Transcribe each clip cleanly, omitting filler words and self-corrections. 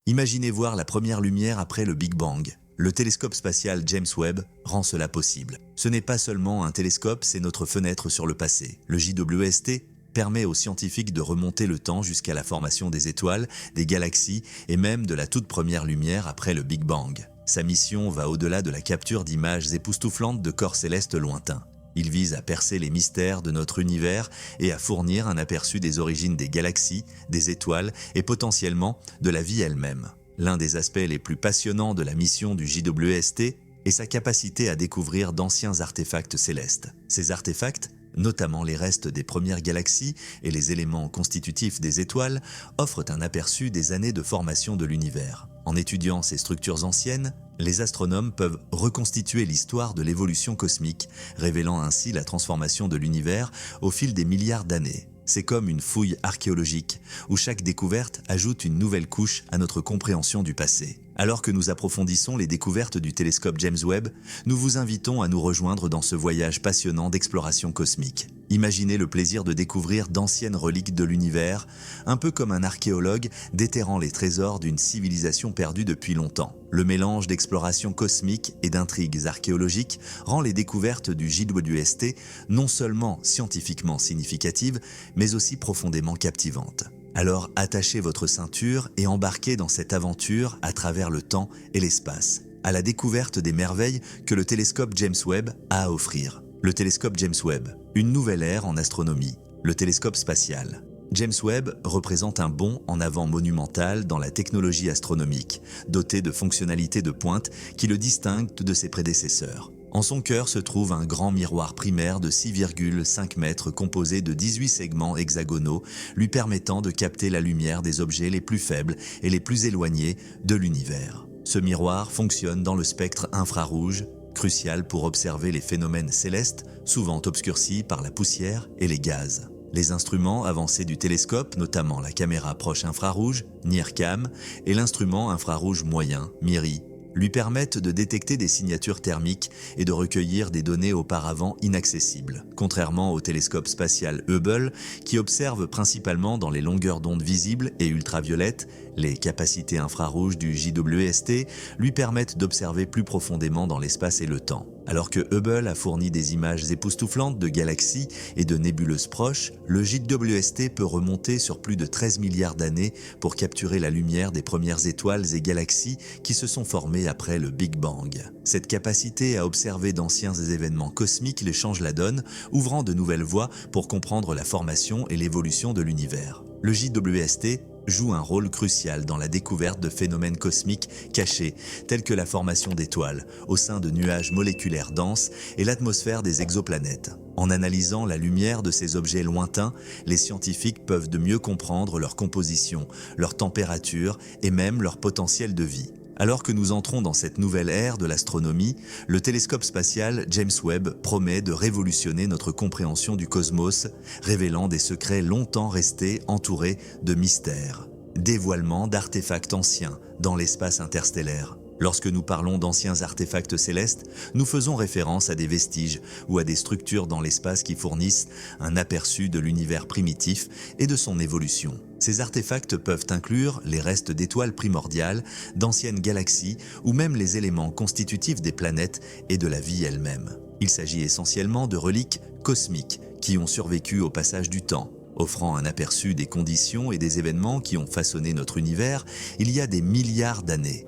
Imaginez voir la première lumière après le Big Bang. Le télescope spatial James Webb rend cela possible. Ce n'est pas seulement un télescope, c'est notre fenêtre sur le passé. Le JWST permet aux scientifiques de remonter le temps jusqu'à la formation des étoiles, des galaxies et même de la toute première lumière après le Big Bang. Sa mission va au-delà de la capture d'images époustouflantes de corps célestes lointains. Il vise à percer les mystères de notre univers et à fournir un aperçu des origines des galaxies, des étoiles et potentiellement de la vie elle-même. L'un des aspects les plus passionnants de la mission du JWST est sa capacité à découvrir d'anciens artefacts célestes. Ces artefacts, notamment les restes des premières galaxies et les éléments constitutifs des étoiles, offrent un aperçu des années de formation de l'univers. En étudiant ces structures anciennes, les astronomes peuvent reconstituer l'histoire de l'évolution cosmique, révélant ainsi la transformation de l'univers au fil des milliards d'années. C'est comme une fouille archéologique, où chaque découverte ajoute une nouvelle couche à notre compréhension du passé. Alors que nous approfondissons les découvertes du télescope James Webb, nous vous invitons à nous rejoindre dans ce voyage passionnant d'exploration cosmique. Imaginez le plaisir de découvrir d'anciennes reliques de l'univers, un peu comme un archéologue déterrant les trésors d'une civilisation perdue depuis longtemps. Le mélange d'exploration cosmique et d'intrigues archéologiques rend les découvertes du JWST non seulement scientifiquement significatives, mais aussi profondément captivantes. Alors attachez votre ceinture et embarquez dans cette aventure à travers le temps et l'espace, à la découverte des merveilles que le télescope James Webb a à offrir. Le télescope James Webb, une nouvelle ère en astronomie, le télescope spatial. James Webb représente un bond en avant monumental dans la technologie astronomique, doté de fonctionnalités de pointe qui le distinguent de ses prédécesseurs. En son cœur se trouve un grand miroir primaire de 6,5 mètres composé de 18 segments hexagonaux lui permettant de capter la lumière des objets les plus faibles et les plus éloignés de l'univers. Ce miroir fonctionne dans le spectre infrarouge, crucial pour observer les phénomènes célestes, souvent obscurcis par la poussière et les gaz. Les instruments avancés du télescope, notamment la caméra proche infrarouge, NIRCam, et l'instrument infrarouge moyen, MIRI, lui permettent de détecter des signatures thermiques et de recueillir des données auparavant inaccessibles. Contrairement au télescope spatial Hubble, qui observe principalement dans les longueurs d'onde visibles et ultraviolettes, les capacités infrarouges du JWST lui permettent d'observer plus profondément dans l'espace et le temps. Alors que Hubble a fourni des images époustouflantes de galaxies et de nébuleuses proches, le JWST peut remonter sur plus de 13 milliards d'années pour capturer la lumière des premières étoiles et galaxies qui se sont formées après le Big Bang. Cette capacité à observer d'anciens événements cosmiques les change la donne, ouvrant de nouvelles voies pour comprendre la formation et l'évolution de l'univers. Le JWST joue un rôle crucial dans la découverte de phénomènes cosmiques cachés, tels que la formation d'étoiles, au sein de nuages moléculaires denses et l'atmosphère des exoplanètes. En analysant la lumière de ces objets lointains, les scientifiques peuvent de mieux comprendre leur composition, leur température et même leur potentiel de vie. Alors que nous entrons dans cette nouvelle ère de l'astronomie, le télescope spatial James Webb promet de révolutionner notre compréhension du cosmos, révélant des secrets longtemps restés entourés de mystères. Dévoilement d'artefacts anciens dans l'espace interstellaire. Lorsque nous parlons d'anciens artefacts célestes, nous faisons référence à des vestiges ou à des structures dans l'espace qui fournissent un aperçu de l'univers primitif et de son évolution. Ces artefacts peuvent inclure les restes d'étoiles primordiales, d'anciennes galaxies ou même les éléments constitutifs des planètes et de la vie elle-même. Il s'agit essentiellement de reliques cosmiques qui ont survécu au passage du temps. Offrant un aperçu des conditions et des événements qui ont façonné notre univers il y a des milliards d'années.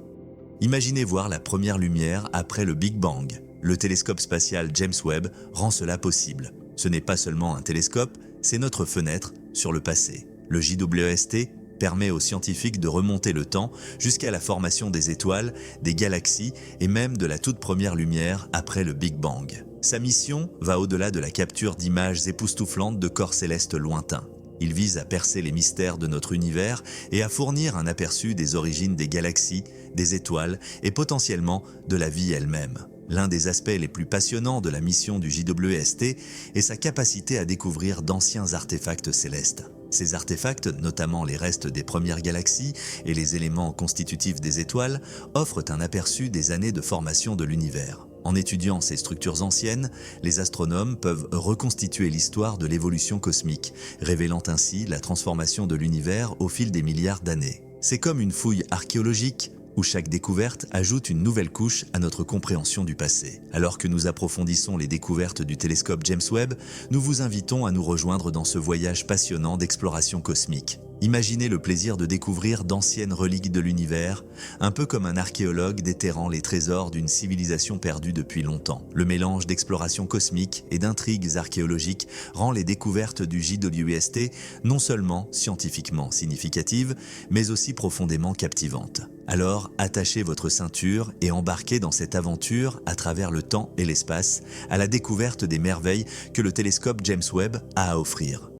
Imaginez voir la première lumière après le Big Bang. Le télescope spatial James Webb rend cela possible. Ce n'est pas seulement un télescope, c'est notre fenêtre sur le passé. Le JWST permet aux scientifiques de remonter le temps jusqu'à la formation des étoiles, des galaxies et même de la toute première lumière après le Big Bang. Sa mission va au-delà de la capture d'images époustouflantes de corps célestes lointains. Il vise à percer les mystères de notre univers et à fournir un aperçu des origines des galaxies, des étoiles et potentiellement de la vie elle-même. L'un des aspects les plus passionnants de la mission du JWST est sa capacité à découvrir d'anciens artefacts célestes. Ces artefacts, notamment les restes des premières galaxies et les éléments constitutifs des étoiles, offrent un aperçu des années de formation de l'univers. En étudiant ces structures anciennes, les astronomes peuvent reconstituer l'histoire de l'évolution cosmique, révélant ainsi la transformation de l'univers au fil des milliards d'années. C'est comme une fouille archéologique où chaque découverte ajoute une nouvelle couche à notre compréhension du passé. Alors que nous approfondissons les découvertes du télescope James Webb, nous vous invitons à nous rejoindre dans ce voyage passionnant d'exploration cosmique. Imaginez le plaisir de découvrir d'anciennes reliques de l'univers, un peu comme un archéologue déterrant les trésors d'une civilisation perdue depuis longtemps. Le mélange d'exploration cosmique et d'intrigues archéologiques rend les découvertes du JWST non seulement scientifiquement significatives, mais aussi profondément captivantes. Alors, attachez votre ceinture et embarquez dans cette aventure à travers le temps et l'espace, à la découverte des merveilles que le télescope James Webb a à offrir.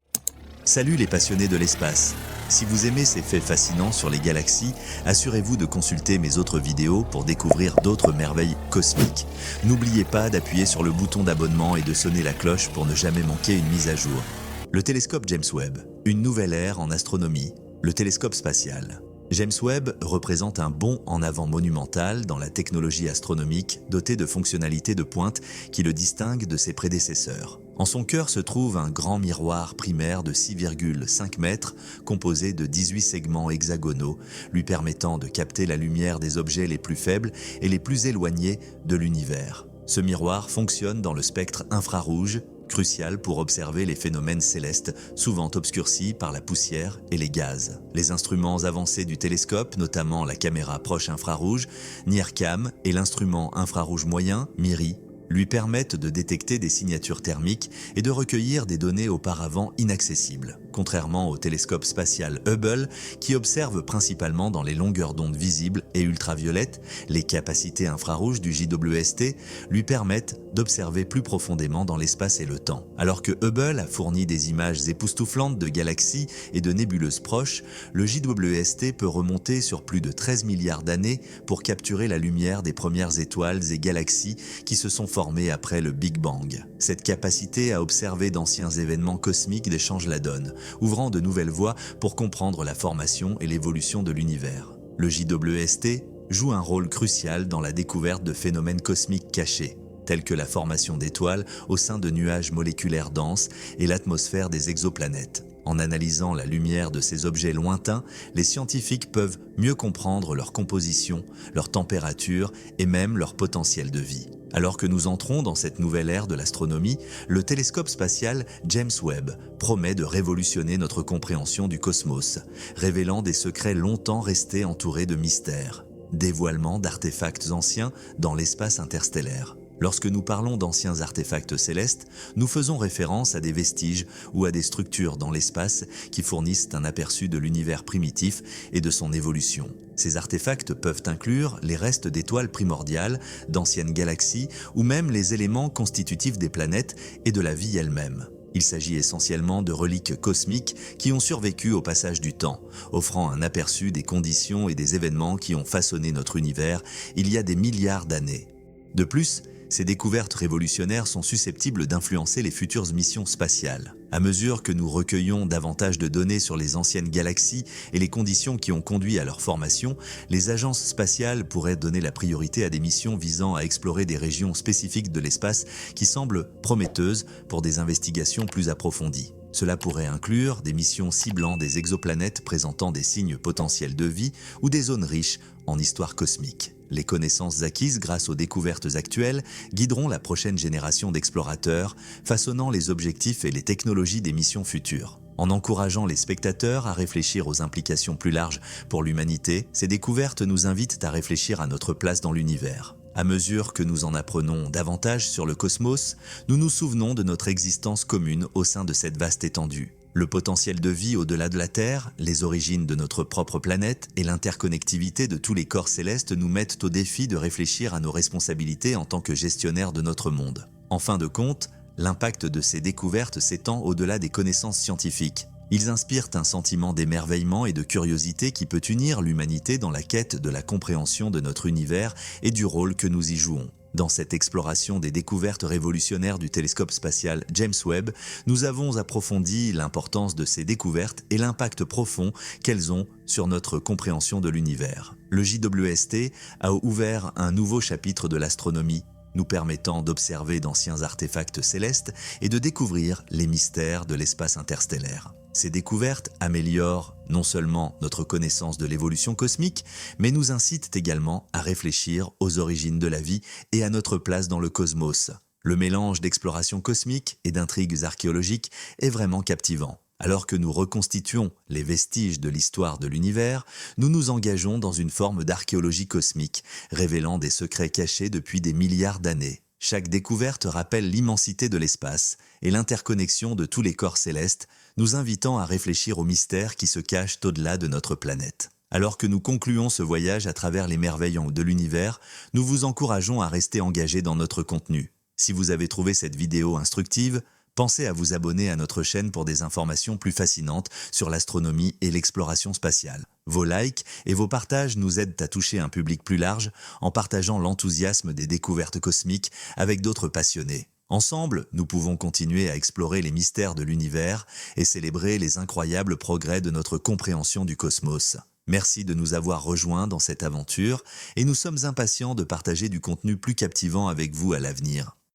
Salut les passionnés de l'espace! Si vous aimez ces faits fascinants sur les galaxies, assurez-vous de consulter mes autres vidéos pour découvrir d'autres merveilles cosmiques. N'oubliez pas d'appuyer sur le bouton d'abonnement et de sonner la cloche pour ne jamais manquer une mise à jour. Le télescope James Webb, une nouvelle ère en astronomie, le télescope spatial. James Webb représente un bond en avant monumental dans la technologie astronomique dotée de fonctionnalités de pointe qui le distinguent de ses prédécesseurs. En son cœur se trouve un grand miroir primaire de 6,5 mètres composé de 18 segments hexagonaux lui permettant de capter la lumière des objets les plus faibles et les plus éloignés de l'univers. Ce miroir fonctionne dans le spectre infrarouge, crucial pour observer les phénomènes célestes, souvent obscurcis par la poussière et les gaz. Les instruments avancés du télescope, notamment la caméra proche infrarouge, NIRCam, et l'instrument infrarouge moyen, MIRI, lui permettent de détecter des signatures thermiques et de recueillir des données auparavant inaccessibles. Contrairement au télescope spatial Hubble, qui observe principalement dans les longueurs d'onde visibles et ultraviolettes, les capacités infrarouges du JWST lui permettent d'observer plus profondément dans l'espace et le temps. Alors que Hubble a fourni des images époustouflantes de galaxies et de nébuleuses proches, le JWST peut remonter sur plus de 13 milliards d'années pour capturer la lumière des premières étoiles et galaxies qui se sont formées après le Big Bang. Cette capacité à observer d'anciens événements cosmiques déchange la donne, ouvrant de nouvelles voies pour comprendre la formation et l'évolution de l'univers. Le JWST joue un rôle crucial dans la découverte de phénomènes cosmiques cachés, tels que la formation d'étoiles au sein de nuages moléculaires denses et l'atmosphère des exoplanètes. En analysant la lumière de ces objets lointains, les scientifiques peuvent mieux comprendre leur composition, leur température et même leur potentiel de vie. Alors que nous entrons dans cette nouvelle ère de l'astronomie, le télescope spatial James Webb promet de révolutionner notre compréhension du cosmos, révélant des secrets longtemps restés entourés de mystères, dévoilement d'artefacts anciens dans l'espace interstellaire. Lorsque nous parlons d'anciens artefacts célestes, nous faisons référence à des vestiges ou à des structures dans l'espace qui fournissent un aperçu de l'univers primitif et de son évolution. Ces artefacts peuvent inclure les restes d'étoiles primordiales, d'anciennes galaxies ou même les éléments constitutifs des planètes et de la vie elle-même. Il s'agit essentiellement de reliques cosmiques qui ont survécu au passage du temps, offrant un aperçu des conditions et des événements qui ont façonné notre univers il y a des milliards d'années. De plus, ces découvertes révolutionnaires sont susceptibles d'influencer les futures missions spatiales. À mesure que nous recueillons davantage de données sur les anciennes galaxies et les conditions qui ont conduit à leur formation, les agences spatiales pourraient donner la priorité à des missions visant à explorer des régions spécifiques de l'espace qui semblent prometteuses pour des investigations plus approfondies. Cela pourrait inclure des missions ciblant des exoplanètes présentant des signes potentiels de vie ou des zones riches en histoire cosmique. Les connaissances acquises grâce aux découvertes actuelles guideront la prochaine génération d'explorateurs, façonnant les objectifs et les technologies des missions futures. En encourageant les spectateurs à réfléchir aux implications plus larges pour l'humanité, ces découvertes nous invitent à réfléchir à notre place dans l'univers. À mesure que nous en apprenons davantage sur le cosmos, nous nous souvenons de notre existence commune au sein de cette vaste étendue. Le potentiel de vie au-delà de la Terre, les origines de notre propre planète et l'interconnectivité de tous les corps célestes nous mettent au défi de réfléchir à nos responsabilités en tant que gestionnaires de notre monde. En fin de compte, l'impact de ces découvertes s'étend au-delà des connaissances scientifiques. Ils inspirent un sentiment d'émerveillement et de curiosité qui peut unir l'humanité dans la quête de la compréhension de notre univers et du rôle que nous y jouons. Dans cette exploration des découvertes révolutionnaires du télescope spatial James Webb, nous avons approfondi l'importance de ces découvertes et l'impact profond qu'elles ont sur notre compréhension de l'univers. Le JWST a ouvert un nouveau chapitre de l'astronomie, nous permettant d'observer d'anciens artefacts célestes et de découvrir les mystères de l'espace interstellaire. Ces découvertes améliorent non seulement notre connaissance de l'évolution cosmique, mais nous incitent également à réfléchir aux origines de la vie et à notre place dans le cosmos. Le mélange d'exploration cosmique et d'intrigues archéologiques est vraiment captivant. Alors que nous reconstituons les vestiges de l'histoire de l'univers, nous nous engageons dans une forme d'archéologie cosmique, révélant des secrets cachés depuis des milliards d'années. Chaque découverte rappelle l'immensité de l'espace et l'interconnexion de tous les corps célestes, nous invitant à réfléchir aux mystères qui se cachent au-delà de notre planète. Alors que nous concluons ce voyage à travers les merveilles de l'univers, nous vous encourageons à rester engagés dans notre contenu. Si vous avez trouvé cette vidéo instructive, pensez à vous abonner à notre chaîne pour des informations plus fascinantes sur l'astronomie et l'exploration spatiale. Vos likes et vos partages nous aident à toucher un public plus large en partageant l'enthousiasme des découvertes cosmiques avec d'autres passionnés. Ensemble, nous pouvons continuer à explorer les mystères de l'univers et célébrer les incroyables progrès de notre compréhension du cosmos. Merci de nous avoir rejoints dans cette aventure et nous sommes impatients de partager du contenu plus captivant avec vous à l'avenir.